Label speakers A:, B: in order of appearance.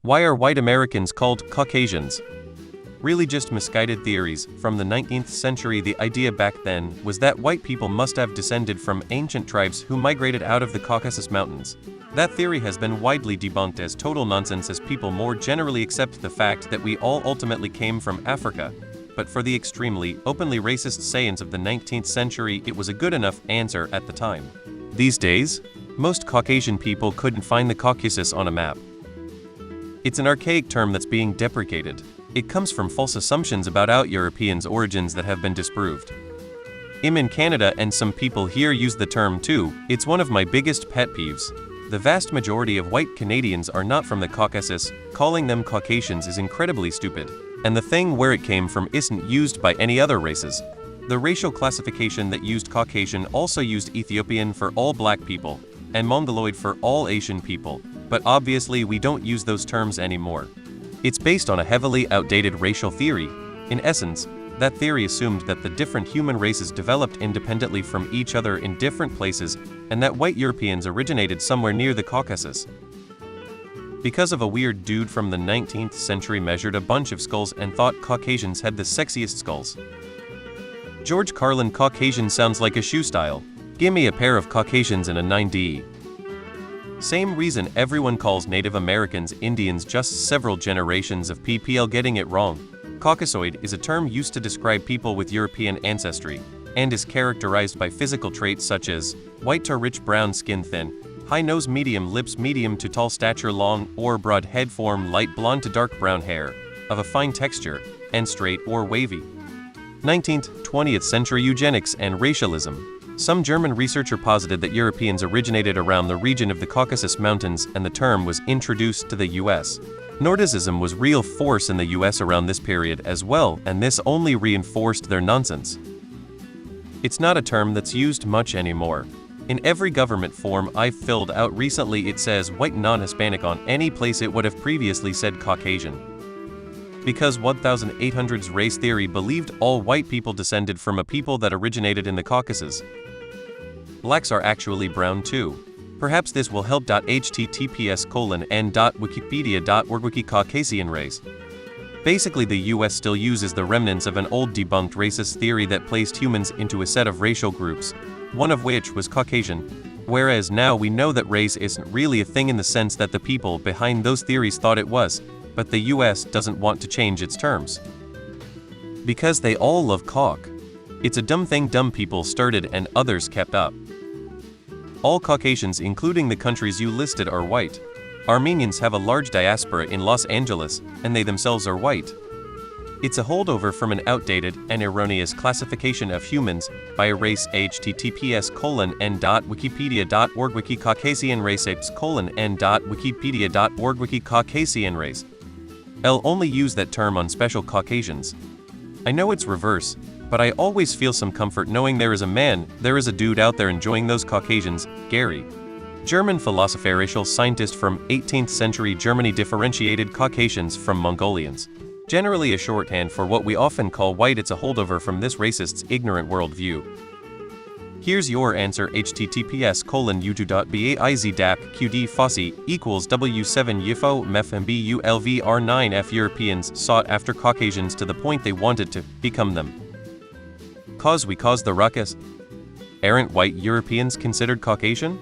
A: Why are white Americans called Caucasians? Really just misguided theories. From the 19th century, the idea back then was that white people must have descended from ancient tribes who migrated out of the Caucasus Mountains. That theory has been widely debunked as total nonsense, as people more generally accept the fact that we all ultimately came from Africa. But for the extremely, openly racist sayings of the 19th century, it was a good enough answer at the time. These days, most Caucasian people couldn't find the Caucasus on a map. It's an archaic term that's being deprecated. It comes from false assumptions about out Europeans' origins that have been disproved. I'm in Canada and some people here use the term too. It's one of my biggest pet peeves. The vast majority of white Canadians are not from the Caucasus. Calling them Caucasians is incredibly stupid. And the thing where it came from isn't used by any other races. The racial classification that used Caucasian also used Ethiopian for all black people, and Mongoloid for all Asian people, but obviously we don't use those terms anymore. It's based on a heavily outdated racial theory. In essence, that theory assumed that the different human races developed independently from each other in different places, and that white Europeans originated somewhere near the Caucasus. Because of a weird dude from the 19th century measured a bunch of skulls and thought Caucasians had the sexiest skulls. George Carlin. Caucasian sounds like a shoe style. Give me a pair of Caucasians and a 9D. Same reason everyone calls Native Americans Indians, just several generations of PPL getting it wrong. Caucasoid is a term used to describe people with European ancestry, and is characterized by physical traits such as white to rich brown skin, thin, high nose, medium lips, medium to tall stature, long or broad head form, light blonde to dark brown hair, of a fine texture, and straight or wavy. 19th, 20th century eugenics and racialism. Some German researcher posited that Europeans originated around the region of the Caucasus Mountains and the term was introduced to the US. Nordism was real force in the US around this period as well, and this only reinforced their nonsense. It's not a term that's used much anymore. In every government form I've filled out recently, it says white non-Hispanic on any place it would have previously said Caucasian. Because 1800s race theory believed all white people descended from a people that originated in the Caucasus. Blacks are actually brown too. Perhaps this will help. https://n.wikipedia.org Wiki Caucasian race. Basically, the US still uses the remnants of an old debunked racist theory that placed humans into a set of racial groups, one of which was Caucasian. Whereas now we know that race isn't really a thing in the sense that the people behind those theories thought it was. But the US doesn't want to change its terms. Because they all love Cauc. It's a dumb thing dumb people started and others kept up. All Caucasians, including the countries you listed, are white. Armenians have a large diaspora in Los Angeles, and they themselves are white. It's a holdover from an outdated and erroneous classification of humans by a race. https://n.wikipedia.org Wiki Caucasian race n.wikipedia.org Wiki Caucasian race. I'll only use that term on special Caucasians. I know it's reverse, but I always feel some comfort knowing there is a dude out there enjoying those Caucasians. Gary. German philosopher, racial scientist from 18th century Germany, differentiated Caucasians from Mongolians. Generally a shorthand for what we often call white. It's a holdover from this racist's ignorant worldview. Here's your answer. https://u2.bazdac qd fossi equals w7 yfo mfmbulvr9f. Europeans sought after Caucasians to the point they wanted to become them. Cause we caused the ruckus. Aren't white Europeans considered Caucasian?